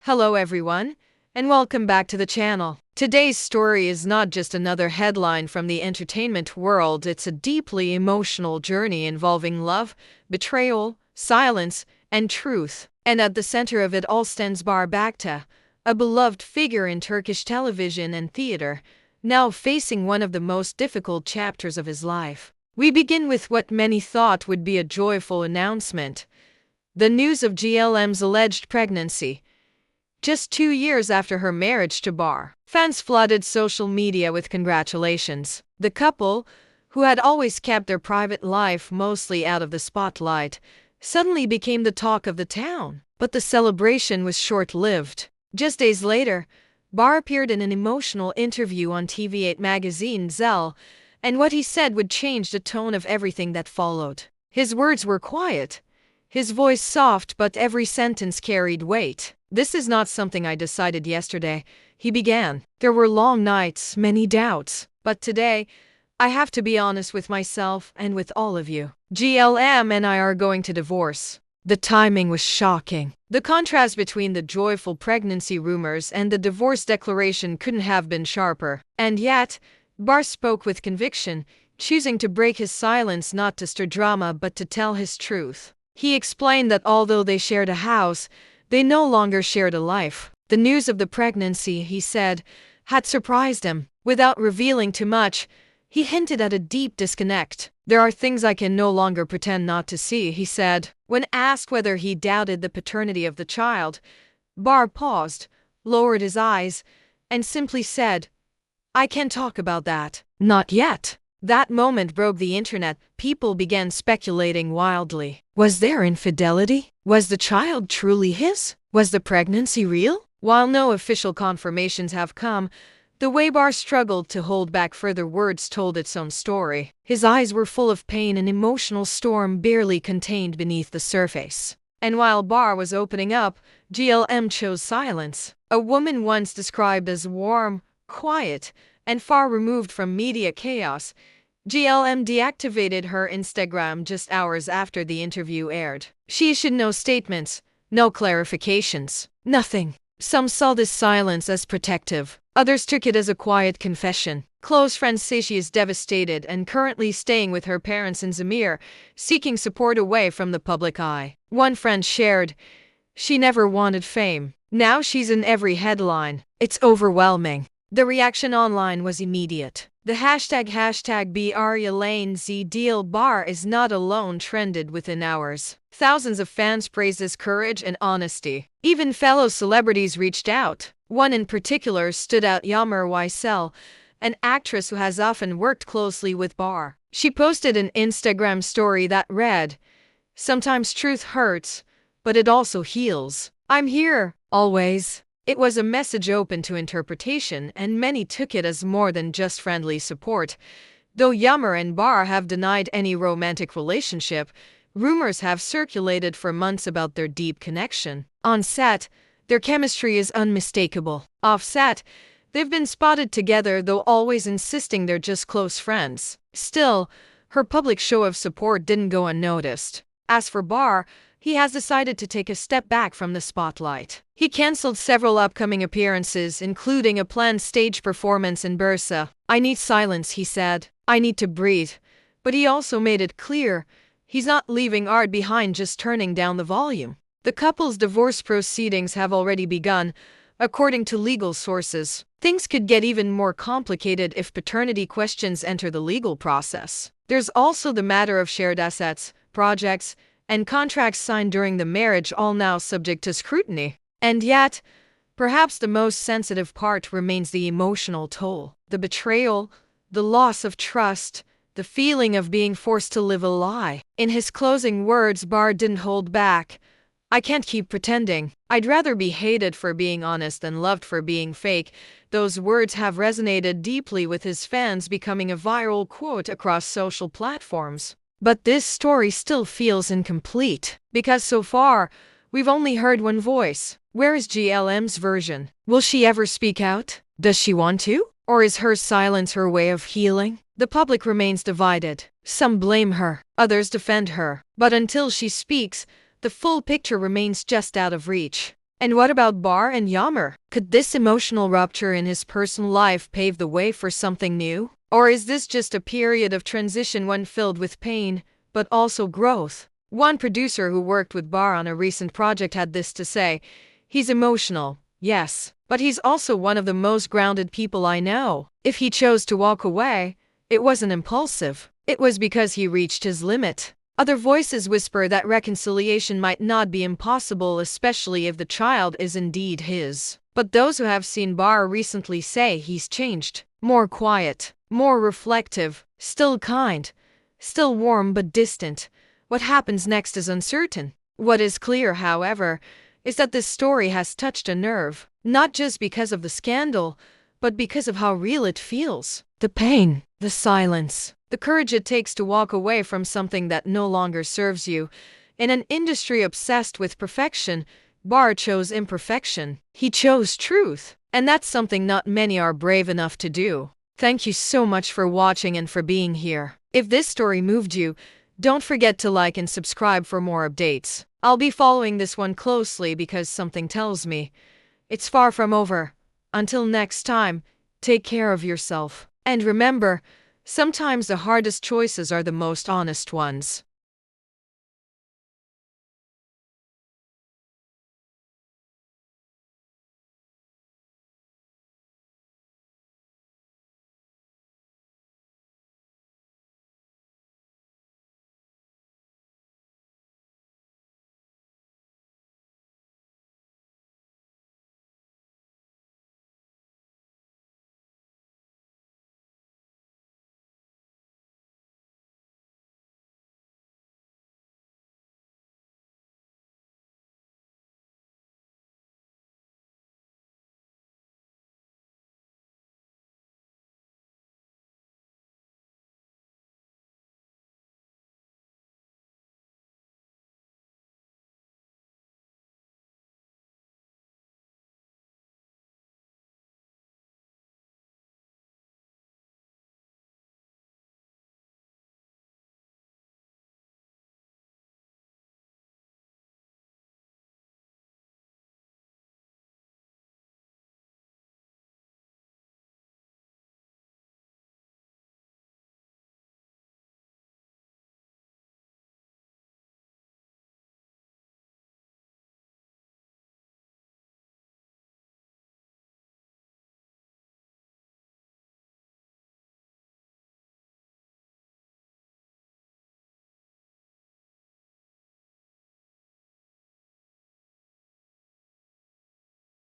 Hello everyone, and welcome back to the channel. Today's story is not just another headline from the entertainment world, it's a deeply emotional journey involving love, betrayal, silence, and truth. And at the center of it all stands Barbaka, a beloved figure in Turkish television and theater, now facing one of the most difficult chapters of his life. We begin with what many thought would be a joyful announcement: the news of GLM's alleged pregnancy. Just 2 years after her marriage to Bar, fans flooded social media with congratulations. The couple, who had always kept their private life mostly out of the spotlight, suddenly became the talk of the town. But the celebration was short-lived. Just days later, Bar appeared in an emotional interview on TV8 magazine Zell, and what he said would change the tone of everything that followed. His words were quiet, his voice soft, but every sentence carried weight. "This is not something I decided yesterday," he began. "There were long nights, many doubts. But today, I have to be honest with myself and with all of you. GLM and I are going to divorce." The timing was shocking. The contrast between the joyful pregnancy rumors and the divorce declaration couldn't have been sharper. And yet, Bar spoke with conviction, choosing to break his silence not to stir drama but to tell his truth. He explained that although they shared a house, they no longer shared a life. The news of the pregnancy, he said, had surprised him. Without revealing too much, he hinted at a deep disconnect. "There are things I can no longer pretend not to see," he said. When asked whether he doubted the paternity of the child, Bar paused, lowered his eyes, and simply said, "I can't talk about that. Not yet." That moment broke the internet. People began speculating wildly. Was there infidelity? Was the child truly his? Was the pregnancy real? While no official confirmations have come, the way Bar struggled to hold back further words told its own story. His eyes were full of pain, an emotional storm barely contained beneath the surface. And while Bar was opening up, GLM chose silence. A woman once described as warm, quiet, and far removed from media chaos, GLM deactivated her Instagram just hours after the interview aired. She issued no statements, no clarifications, nothing. Some saw this silence as protective. Others took it as a quiet confession. Close friends say she is devastated and currently staying with her parents in Izmir, seeking support away from the public eye. One friend shared, "She never wanted fame. Now she's in every headline. It's overwhelming." The reaction online was immediate. The hashtag #BRELANEZ Bar is not alone trended within hours. Thousands of fans praised his courage and honesty. Even fellow celebrities reached out. One in particular stood out: Yağmur Yücel, an actress who has often worked closely with Bar. She posted an Instagram story that read, "Sometimes truth hurts, but it also heals. I'm here, always." It was a message open to interpretation, and many took it as more than just friendly support. Though Yağmur and Bar have denied any romantic relationship, rumors have circulated for months about their deep connection. On set, their chemistry is unmistakable. Off set, they've been spotted together, though always insisting they're just close friends. Still, her public show of support didn't go unnoticed. As for Bar, he has decided to take a step back from the spotlight. He canceled several upcoming appearances, including a planned stage performance in Bursa. "I need silence," he said. "I need to breathe." But he also made it clear he's not leaving art behind, just turning down the volume. The couple's divorce proceedings have already begun, according to legal sources. Things could get even more complicated if paternity questions enter the legal process. There's also the matter of shared assets, projects, and contracts signed during the marriage, all now subject to scrutiny. And yet, perhaps the most sensitive part remains the emotional toll. The betrayal, the loss of trust, the feeling of being forced to live a lie. In his closing words, Bar didn't hold back. "I can't keep pretending. I'd rather be hated for being honest than loved for being fake." Those words have resonated deeply with his fans, becoming a viral quote across social platforms. But this story still feels incomplete, because so far, we've only heard one voice. Where is GLM's version? Will she ever speak out? Does she want to? Or is her silence her way of healing? The public remains divided. Some blame her, others defend her. But until she speaks, the full picture remains just out of reach. And what about Bar and Yammer? Could this emotional rupture in his personal life pave the way for something new? Or is this just a period of transition, one filled with pain, but also growth? One producer who worked with Bar on a recent project had this to say: "He's emotional, yes, but he's also one of the most grounded people I know. If he chose to walk away, it wasn't impulsive. It was because he reached his limit." Other voices whisper that reconciliation might not be impossible, especially if the child is indeed his. But those who have seen Bar recently say he's changed. More quiet, more reflective, still kind, still warm but distant. What happens next is uncertain. What is clear, however, is that this story has touched a nerve, not just because of the scandal, but because of how real it feels. The pain, the silence, the courage it takes to walk away from something that no longer serves you. In an industry obsessed with perfection, Bar chose imperfection. He chose truth. And that's something not many are brave enough to do. Thank you so much for watching and for being here. If this story moved you, don't forget to like and subscribe for more updates. I'll be following this one closely because something tells me it's far from over. Until next time, take care of yourself. And remember, sometimes the hardest choices are the most honest ones.